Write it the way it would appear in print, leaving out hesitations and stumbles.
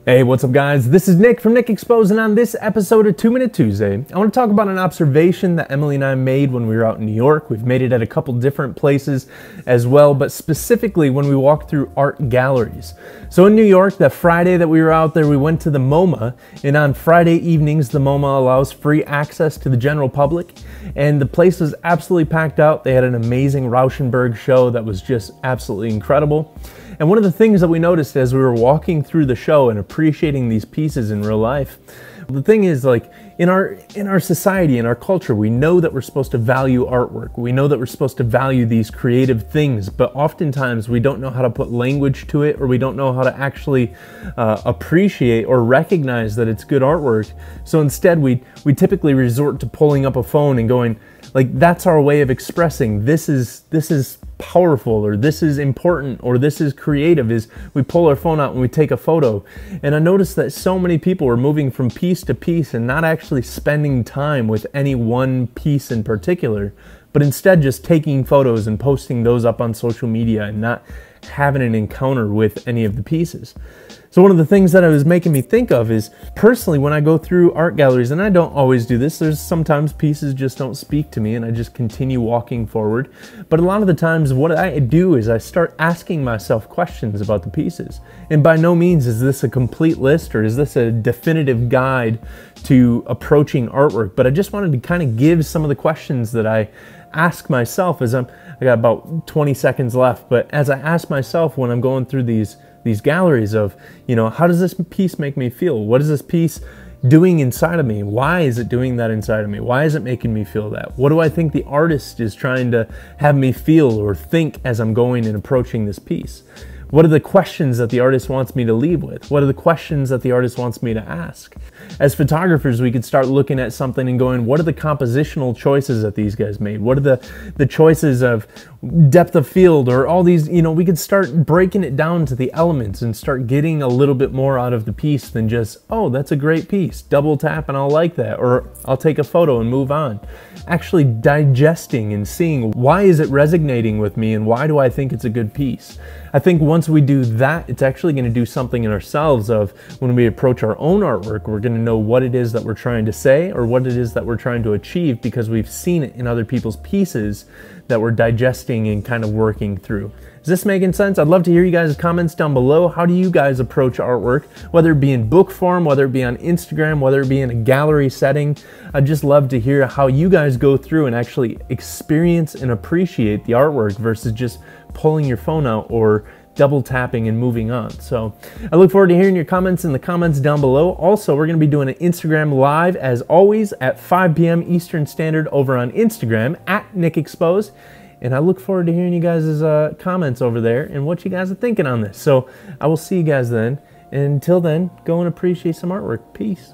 Hey, what's up guys? This is Nick from Nick Exposed, and on this episode of 2 Minute Tuesday, I want to talk about an observation that Emily and I made when we were out in New York. We've made it at a couple different places as well, but specifically when we walked through art galleries. So in New York, that Friday that we were out there, we went to the MoMA, and on Friday evenings, the MoMA allows free access to the general public, and the place was absolutely packed out. They had an amazing Rauschenberg show that was just absolutely incredible. And one of the things that we noticed as we were walking through the show and appreciating these pieces in real life, the thing is, like, in our society, in our culture, we know that we're supposed to value artwork. We know that we're supposed to value these creative things, but oftentimes we don't know how to put language to it, or we don't know how to actually appreciate or recognize that it's good artwork. So instead, we typically resort to pulling up a phone and going, like, that's our way of expressing this is powerful, or this is important, or this is creative, is we pull our phone out and we take a photo. And I noticed that so many people were moving from piece to piece and not actually spending time with any one piece in particular, but instead just taking photos and posting those up on social media and not having an encounter with any of the pieces. So one of the things that it was making me think of is, personally, when I go through art galleries, and I don't always do this, there's sometimes pieces just don't speak to me and I just continue walking forward. But a lot of the times what I do is I start asking myself questions about the pieces. And by no means is this a complete list or is this a definitive guide to approaching artwork, but I just wanted to kind of give some of the questions that I ask myself as I got about 20 seconds left, but as I ask myself when I'm going through these galleries of, you know, how does this piece make me feel? What is this piece doing inside of me? Why is it doing that inside of me? Why is it making me feel that? What do I think the artist is trying to have me feel or think as I'm going and approaching this piece? What are the questions that the artist wants me to leave with? What are the questions that the artist wants me to ask? As photographers, we could start looking at something and going, what are the compositional choices that these guys made? What are the choices of depth of field, or all these, you know, we could start breaking it down to the elements and start getting a little bit more out of the piece than just, oh, that's a great piece, double tap and I'll like that, or I'll take a photo and move on. Actually digesting and seeing, why is it resonating with me and why do I think it's a good piece? I think once we do that, it's actually going to do something in ourselves of, when we approach our own artwork, we're going to know what it is that we're trying to say or what it is that we're trying to achieve because we've seen it in other people's pieces that we're digesting and kind of working through. Is this making sense? I'd love to hear you guys' comments down below. How do you guys approach artwork? Whether it be in book form, whether it be on Instagram, whether it be in a gallery setting. I'd just love to hear how you guys go through and actually experience and appreciate the artwork versus just pulling your phone out or double tapping and moving on. So I look forward to hearing your comments in the comments down below. Also, we're going to be doing an Instagram live as always at 5 p.m. Eastern Standard over on Instagram at Nick Exposed. And I look forward to hearing you guys' comments over there and what you guys are thinking on this. So I will see you guys then. And until then, go and appreciate some artwork. Peace.